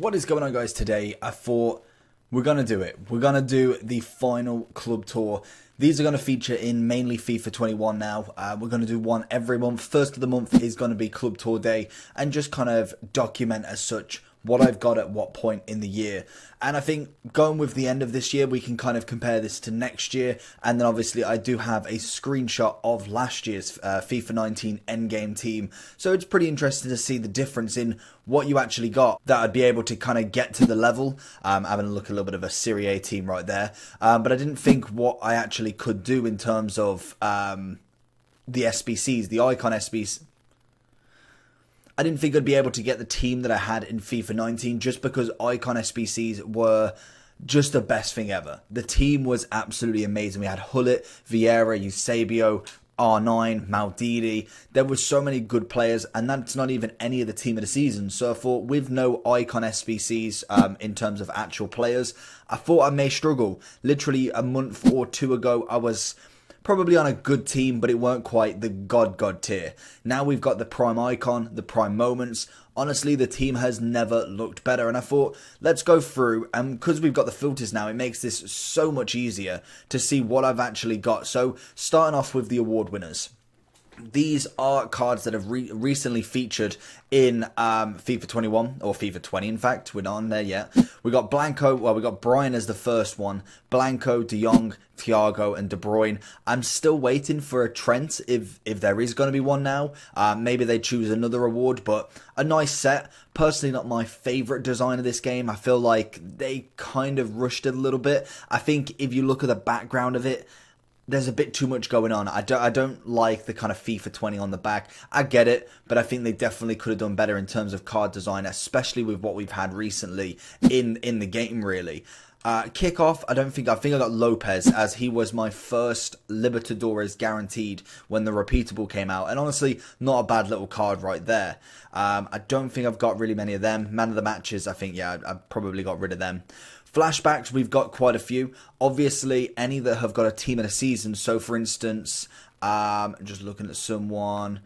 What is going on, guys? Today I thought we're going to do it. We're going to do the final club tour. These are going to feature in mainly FIFA 21 now. We're going to do one every month. First of the month is going to be club tour day and just kind of document as such what I've got at what point in the year. And I think going with the end of this year, we can kind of compare this to next year. And then obviously I do have a screenshot of last year's FIFA 19 endgame team. So it's pretty interesting to see the difference in what you actually got that I'd be able to kind of get to the level. Having a look at a little bit of a Serie A team right there. But I didn't think what I actually could do in terms of the SBCs, the icon SBCs. I didn't think I'd be able to get the team that I had in FIFA 19 just because icon SBCs were just the best thing ever. The team was absolutely amazing. We had Hullet, Vieira, Eusebio, R9, Maldini. There were so many good players, and that's not even any of the team of the season. So I thought with no icon SBCs in terms of actual players, I thought I may struggle. Literally a month or two ago, I was probably on a good team, but it weren't quite the God tier. Now we've got the prime icon, the prime moments. Honestly, the team has never looked better, and I thought, let's go through, and because we've got the filters now, it makes this so much easier to see what I've actually got. So, starting off with the award winners. These are cards that have recently featured in FIFA 21, or FIFA 20 in fact. We're not on there yet. We got Blanco, well, we got Brian as the first one. Blanco, De Jong, Thiago, and De Bruyne. I'm still waiting for a Trent, if there is going to be one now. Maybe they choose another award, but a nice set. Personally, not my favourite design of this game. I feel like they kind of rushed it a little bit. I think if you look at the background of it, there's a bit too much going on. I don't like the kind of FIFA 20 on the back. I get it, but I think they definitely could have done better in terms of card design, especially with what we've had recently in the game, really. Kickoff, I think I got Lopez, as he was my first Libertadores guaranteed when the repeatable came out. And honestly, not a bad little card right there. I don't think I've got really many of them. Man of the matches, I think, yeah, I've probably got rid of them. Flashbacks, we've got quite a few. Obviously, any that have got a team of the season. So, for instance, just looking at someone,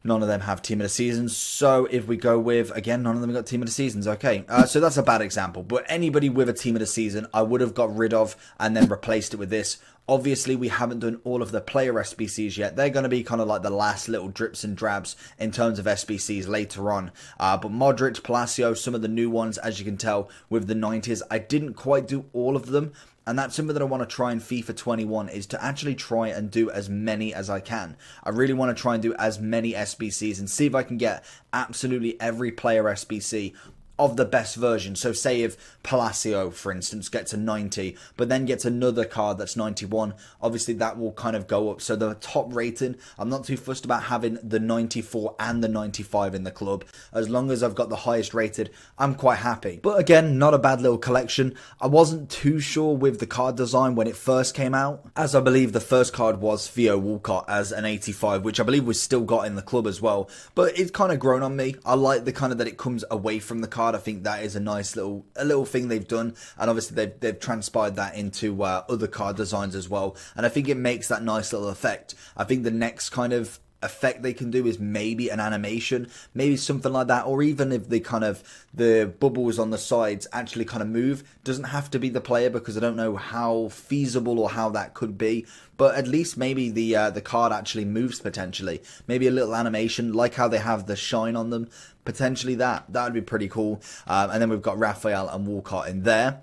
none of them have team of the season. So, if we go with, again, none of them got team of the seasons. Okay, so that's a bad example. But anybody with a team of the season, I would have got rid of and then replaced it with this. Obviously, we haven't done all of the player SBCs yet. They're going to be kind of like the last little drips and drabs in terms of SBCs later on. But Modric, Palacio, some of the new ones, as you can tell, with the 90s. I didn't quite do all of them. And that's something that I want to try in FIFA 21, is to actually try and do as many as I can. I really want to try and do as many SBCs and see if I can get absolutely every player SBC of the best version. So say if Palacio, for instance, gets a 90, but then gets another card that's 91, obviously that will kind of go up. So the top rating, I'm not too fussed about having the 94 and the 95 in the club. As long as I've got the highest rated, I'm quite happy. But again, not a bad little collection. I wasn't too sure with the card design when it first came out, as I believe the first card was Theo Walcott as an 85, which I believe was still got in the club as well. But it's kind of grown on me. I like the kind of that it comes away from the card. I think that is a nice little thing they've done, and obviously they've transpired that into other card designs as well, and I think it makes that nice little effect. I think the next kind of effect they can do is maybe an animation, maybe something like that, or even if the bubbles on the sides actually kind of move. Doesn't have to be the player, because I don't know how feasible or how that could be, but at least maybe the card actually moves potentially. Maybe a little animation like how they have the shine on them. Potentially that would be pretty cool. And then we've got Raphael and Walcott in there.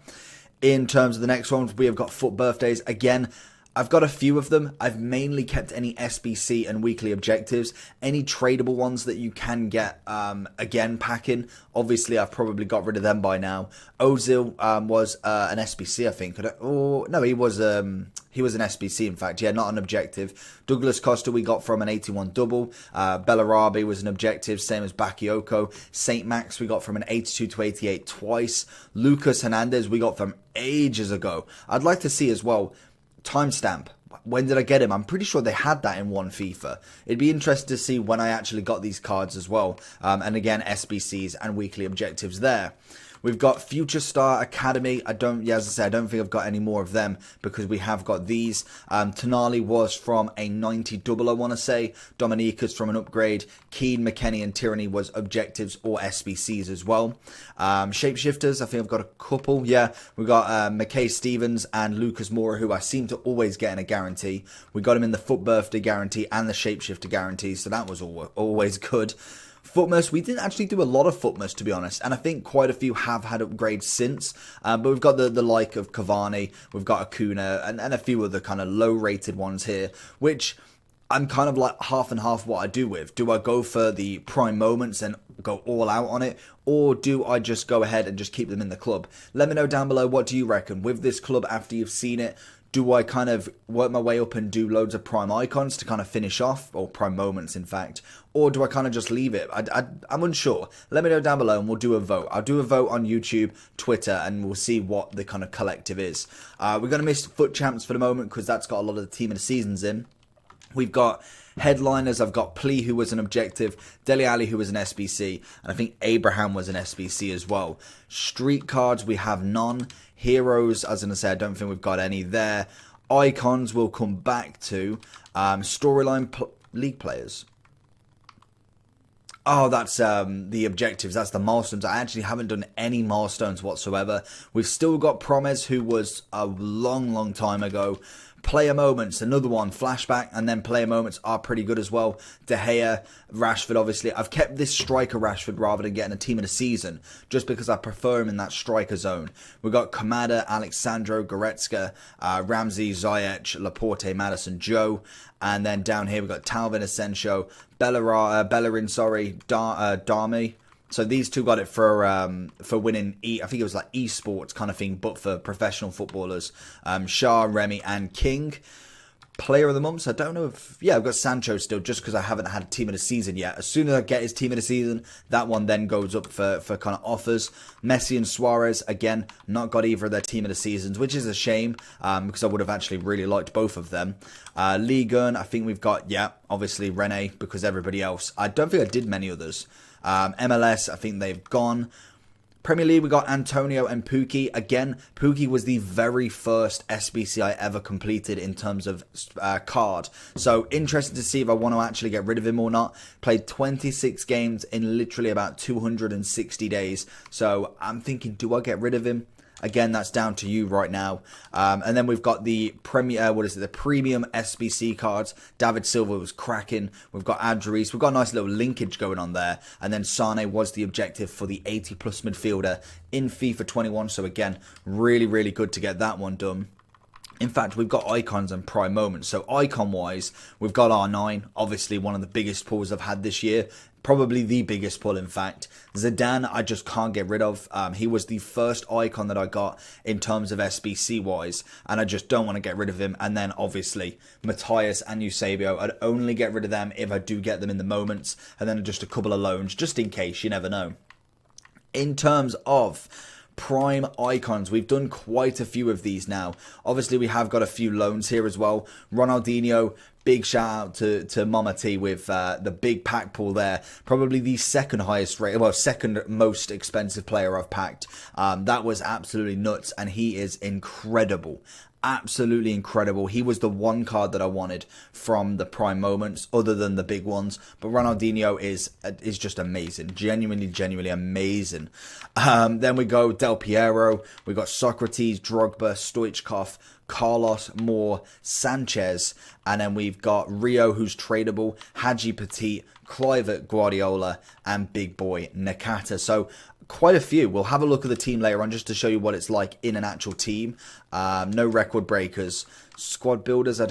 In terms of the next ones, we have got FUT birthdays. Again, I've got a few of them. I've mainly kept any SBC and weekly objectives. Any tradable ones that you can get, again, packing. Obviously, I've probably got rid of them by now. Ozil was an SBC, I think. Oh, no, he was an SBC, in fact. Yeah, not an objective. Douglas Costa we got from an 81 double. Bellarabi was an objective, same as Bakayoko. St. Max we got from an 82 to 88 twice. Lucas Hernandez we got from ages ago. I'd like to see as well, timestamp. When did I get him? I'm pretty sure they had that in one FIFA. It'd be interesting to see when I actually got these cards as well. And again, SBCs and weekly objectives there. We've got Future Star Academy. As I said, I don't think I've got any more of them because we have got these. Tonali was from a 90 double, I want to say. Dominica's from an upgrade. Keane, McKennie, and Tyranny was objectives or SBCs as well. Shapeshifters, I think I've got a couple. Yeah, we've got McKay Stevens and Lucas Moura, who I seem to always get in a guarantee. We got him in the Foot Birthday guarantee and the Shapeshifter guarantee, so that was always good. Footmas, we didn't actually do a lot of Footmas, to be honest, and I think quite a few have had upgrades since, but we've got the like of Cavani, we've got Acuna, and a few other kind of low-rated ones here, which I'm kind of like half and half what I do with. Do I go for the prime moments and go all out on it, or do I just go ahead and just keep them in the club? Let me know down below, what do you reckon? With this club, after you've seen it, do I kind of work my way up and do loads of prime icons to kind of finish off, or prime moments in fact, or do I kind of just leave it? I'm unsure. Let me know down below and we'll do a vote. I'll do a vote on YouTube, Twitter, and we'll see what the kind of collective is. We're going to miss FUT Champs for the moment because that's got a lot of the team of the seasons in. We've got headliners. I've got Plea, who was an objective, Dele Alli, who was an SBC, and I think Abraham was an SBC as well. Street cards, we have none. Heroes, as I said, I don't think we've got any there. Icons we'll come back to. Storyline league players. Oh, that's the objectives. That's the milestones. I actually haven't done any milestones whatsoever. We've still got Promes, who was a long time ago. Player moments, another one. Flashback and then player moments are pretty good as well. De Gea, Rashford, obviously. I've kept this striker Rashford rather than getting a team of the season, just because I prefer him in that striker zone. We've got Kamada, Alexandro, Goretzka, Ramsey, Ziyech, Laporte, Madison, Joe. And then down here we've got Talvin, Asensio, Bellerin, Darmy. So these two got it for winning, I think it was like esports kind of thing, but for professional footballers. Shah, Remy, and King. Player of the month, so I don't know if... Yeah, I've got Sancho still, just because I haven't had a team of the season yet. As soon as I get his team of the season, that one then goes up for kind of offers. Messi and Suarez, again, not got either of their team of the seasons, which is a shame, because I would have actually really liked both of them. Ligue 1, I think we've got, yeah, obviously Rene, because everybody else. I don't think I did many others. MLS, I think they've gone. Premier League, we got Antonio and Pukki. Again, Pukki was the very first SBC I ever completed in terms of card. So, interested to see if I want to actually get rid of him or not. Played 26 games in literally about 260 days. So, I'm thinking, do I get rid of him? Again, that's down to you right now. And then we've got the the premium SBC cards. David Silva was cracking. We've got Adri's. We've got a nice little linkage going on there. And then Sane was the objective for the 80+ midfielder in FIFA 21. So again, really good to get that one done. In fact, we've got icons and prime moments. So icon-wise, we've got R9, obviously one of the biggest pulls I've had this year. Probably the biggest pull, in fact. Zidane, I just can't get rid of. He was the first icon that I got in terms of SBC-wise, and I just don't want to get rid of him. And then, obviously, Matthias and Eusebio, I'd only get rid of them if I do get them in the moments, and then just a couple of loans, just in case, you never know. In terms of prime icons, we've done quite a few of these now. Obviously, we have got a few loans here as well. Ronaldinho, big shout out to Mama T with the big pack pull there. Probably the second highest rate, well, second most expensive player I've packed. That was absolutely nuts, and he is incredible. Absolutely incredible. He was the one card that I wanted from the prime moments, other than the big ones. But Ronaldinho is just amazing. Genuinely amazing. Then we go Del Piero. We got Socrates, Drogba, Stoichkov, Carlos, Moore, Sanchez, and then we've got Rio, who's tradable, Hadji Petit, Kluivert, Guardiola, and big boy Nakata. So quite a few. We'll have a look at the team later on just to show you what it's like in an actual team. No record breakers. Squad builders, I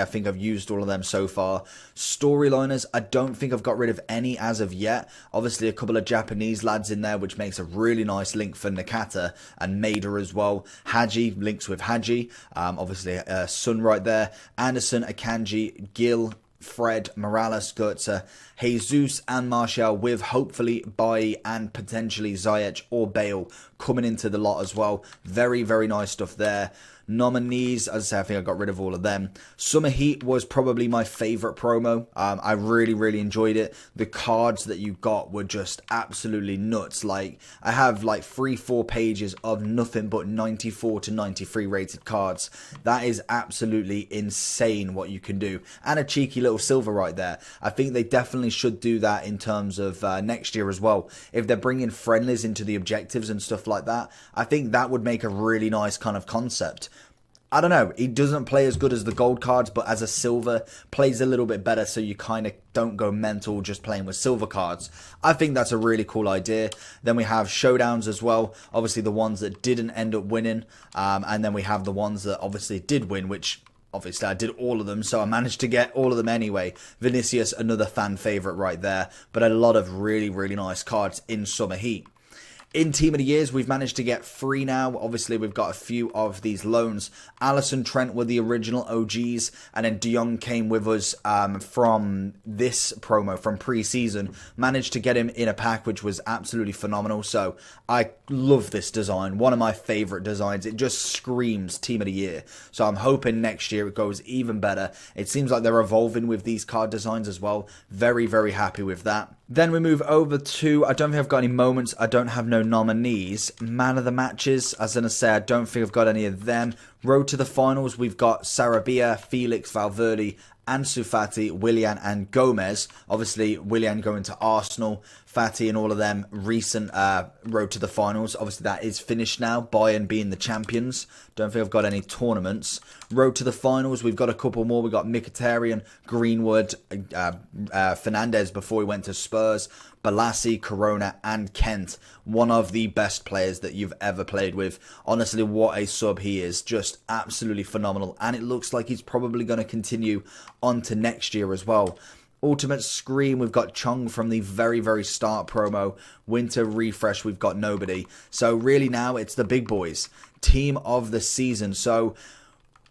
think I've used all of them so far. Storyliners, I don't think I've got rid of any as of yet. Obviously a couple of Japanese lads in there, which makes a really nice link for Nakata and Maida as well. Hadji links with Hadji, obviously Sun right there. Anderson, Akanji, Gil, Fred, Morales, Goetze, Jesus and Martial, with hopefully Bailly and potentially Ziyech or Bale coming into the lot as well. Very nice stuff there. Nominees, as I say, I think I got rid of all of them. Summer Heat was probably my favorite promo. I really enjoyed it. The cards that you got were just absolutely nuts. Like, I have like 3-4 pages of nothing but 94 to 93 rated cards. That is absolutely insane what you can do. And a cheeky little silver right there. I think they definitely should do that in terms of next year as well. If they're bringing friendlies into the objectives and stuff like that, I think that would make a really nice kind of concept. I don't know, he doesn't play as good as the gold cards, but as a silver, plays a little bit better, so you kind of don't go mental just playing with silver cards. I think that's a really cool idea. Then we have showdowns as well, obviously the ones that didn't end up winning, and then we have the ones that obviously did win, which obviously I did all of them, so I managed to get all of them anyway. Vinicius, another fan favourite right there, but a lot of really nice cards in Summer Heat. In Team of the Years, we've managed to get 3 now. Obviously, we've got a few of these loans. Alisson, Trent were the original OGs, and then De Jong came with us from this promo, from pre-season. Managed to get him in a pack, which was absolutely phenomenal. So, I love this design. One of my favourite designs. It just screams Team of the Year. So, I'm hoping next year it goes even better. It seems like they're evolving with these card designs as well. Very happy with that. Then we move over to, I don't think I've got any moments. I don't have no nominees. Man of the matches, as I say, I don't think I've got any of them. Road to the finals, we've got Sarabia, Felix, Valverde, Ansu Fati, Willian and Gomez. Obviously, Willian going to Arsenal, Fati and all of them recent road to the finals. Obviously, that is finished now, Bayern being the champions. Don't think I've got any tournaments. Road to the finals, we've got a couple more. We've got Mkhitaryan, Greenwood, Fernandez before he went to Spurs, Balassi, Corona and Kent. One of the best players that you've ever played with. Honestly, what a sub he is. Just absolutely phenomenal. And it looks like he's probably going to continue on to next year as well. Ultimate Scream, we've got Chung from the very start promo. Winter Refresh, we've got nobody. So really now it's the big boys. Team of the season. So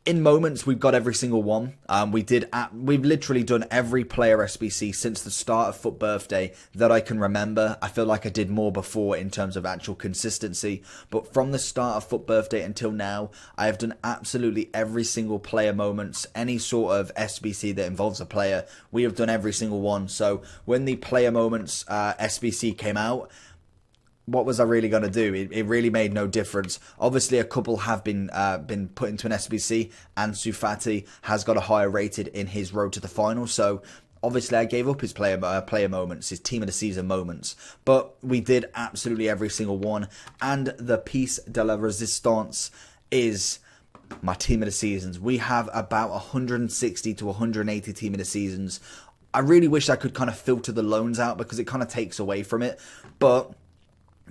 in moments, we've got every single one. We've literally done every player SBC since the start of Foot Birthday that I can remember. I feel like I did more before in terms of actual consistency. But from the start of Foot Birthday until now, I have done absolutely every single player moments. Any sort of SBC that involves a player, we have done every single one. So when the player moments SBC came out, what was I really going to do? It really made no difference. Obviously, a couple have been put into an SBC. Ansu Fati has got a higher rated in his road to the final. So, obviously, I gave up his player moments, his team of the season moments. But we did absolutely every single one. And the piece de la resistance is my team of the seasons. We have about 160 to 180 team of the seasons. I really wish I could kind of filter the loans out because it kind of takes away from it. But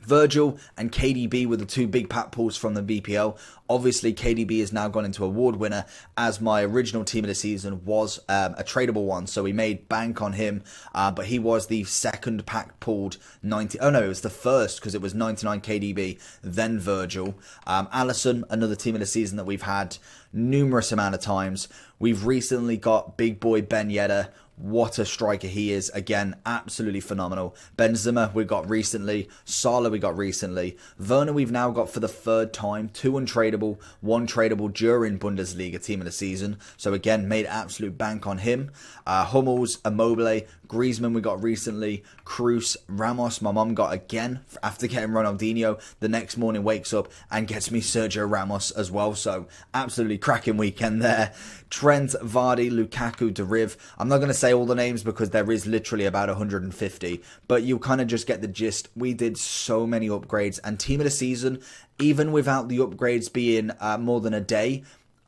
Virgil and KDB were the two big pack pulls from the BPL. Obviously, KDB has now gone into award winner, as my original team of the season was a tradable one, so we made bank on him. But he was the second pack pulled 90. Oh no, it was the first because it was 99 KDB, then Virgil. Alisson, another team of the season that we've had numerous amount of times. We've recently got big boy Ben Yedder. What a striker he is. Again, absolutely phenomenal. Benzema we got recently. Salah we got recently. Werner we've now got for the third time. 2 untradeable, 1 tradable during Bundesliga team of the season. So again, made absolute bank on him. Hummels, Immobile, Griezmann we got recently. Kroos, Ramos my mum got again after getting Ronaldinho. The next morning wakes up and gets me Sergio Ramos as well. So absolutely cracking weekend there. Trent, Vardy, Lukaku, Deriv. I'm not going to say all the names because there is literally about 150, but you kind of just get the gist. We did so many upgrades, and team of the season, even without the upgrades being more than a day,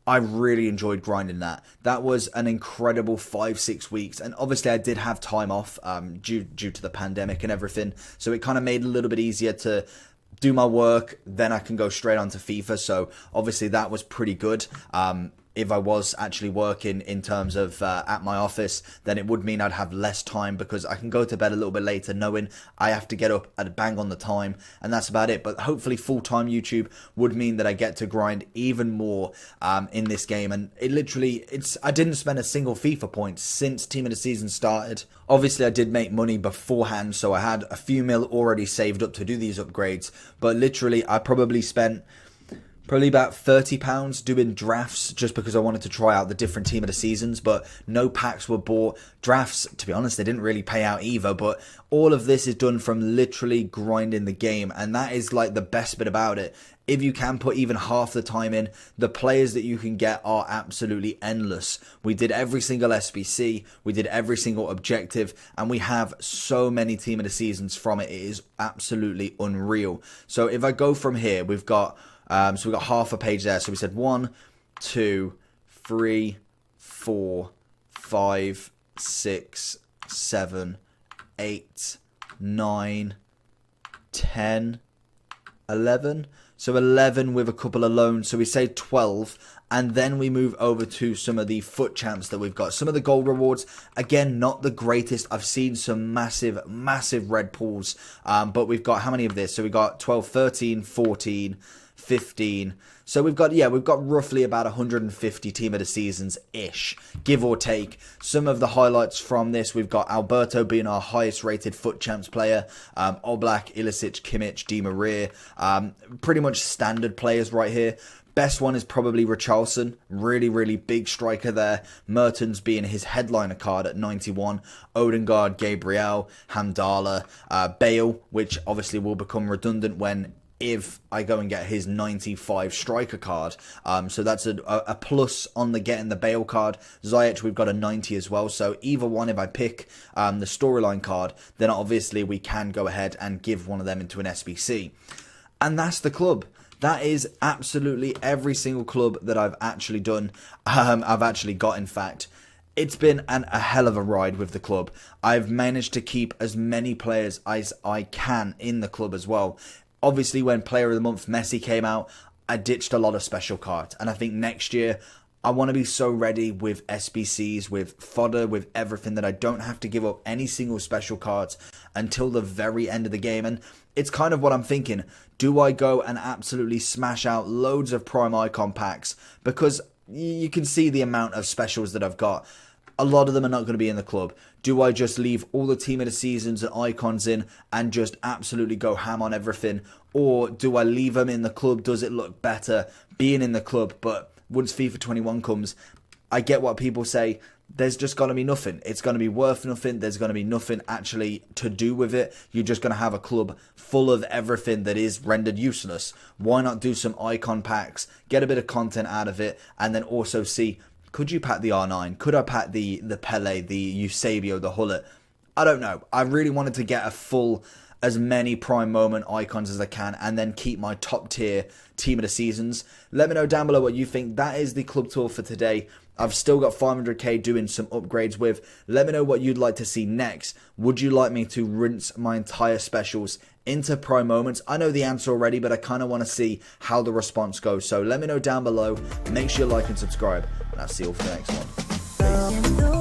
I really enjoyed grinding that. That was an incredible 5-6 weeks, and obviously I did have time off due to the pandemic and everything, so it kind of made it a little bit easier to do my work, then I can go straight onto FIFA. So obviously that was pretty good. If I was actually working in terms of at my office, then it would mean I'd have less time because I can go to bed a little bit later knowing I have to get up at bang on the time, and that's about it. But hopefully full-time YouTube would mean that I get to grind even more in this game. And it literally, I didn't spend a single FIFA point since Team of the Season started. Obviously I did make money beforehand, so I had a few mil already saved up to do these upgrades, but literally I probably spent probably about £30 doing drafts just because I wanted to try out the different team of the seasons, but no packs were bought. Drafts, to be honest, they didn't really pay out either, but all of this is done from literally grinding the game, and that is like the best bit about it. If you can put even half the time in, the players that you can get are absolutely endless. We did every single SBC, we did every single objective, and we have so many team of the seasons from it. It is absolutely unreal. So if I go from here, we've got we've got half a page there. So we said 1, 2, 3, 4, 5, 6, 7, 8, 9, 10, 11. So 11 with a couple of loans. So we say 12. And then we move over to some of the foot champs that we've got. Some of the gold rewards, again, not the greatest. I've seen some massive, massive red pulls. But we've got, how many of this? So we've got 12, 13, 14, 15. So we've got, yeah, we've got roughly about 150 team of the seasons-ish, give or take. Some of the highlights from this, we've got Alberto being our highest rated foot champs player, Oblak, Ilicic, Kimmich, Di Maria, pretty much standard players right here. Best one is probably Richarlison, really, really big striker there. Mertens being his headliner card at 91. Odegaard, Gabriel, Hamdallah, Bale, which obviously will become redundant if I go and get his 95 striker card. So that's a plus on the getting the Bale card. Ziyech, we've got a 90 as well. So either one, if I pick the storyline card, then obviously we can go ahead and give one of them into an SBC. And that's the club. That is absolutely every single club that I've actually done. I've actually got, in fact. It's been a hell of a ride with the club. I've managed to keep as many players as I can in the club as well. Obviously, when Player of the Month Messi came out, I ditched a lot of special cards. And I think next year, I want to be so ready with SBCs, with fodder, with everything that I don't have to give up any single special cards until the very end of the game. And it's kind of what I'm thinking. Do I go and absolutely smash out loads of Prime Icon packs? Because you can see the amount of specials that I've got. A lot of them are not going to be in the club. Do I just leave all the team of the seasons and icons in and just absolutely go ham on everything? Or do I leave them in the club? Does it look better being in the club? But once FIFA 21 comes, I get what people say. There's just going to be nothing. It's going to be worth nothing. There's going to be nothing actually to do with it. You're just going to have a club full of everything that is rendered useless. Why not do some icon packs, get a bit of content out of it, and then also see, could you pack the R9? Could I pack the Pele, the Eusebio, the Hullet? I don't know. I really wanted to get a full, as many prime moment icons as I can, and then keep my top tier team of the seasons. Let me know down below what you think. That is the club tour for today. I've still got 500k doing some upgrades with. Let me know what you'd like to see next. Would you like me to rinse my entire specials into prime moments? I know the answer already, but I kind of want to see how the response goes. So let me know down below. Make sure you like and subscribe, and I'll see you all for the next one. Peace.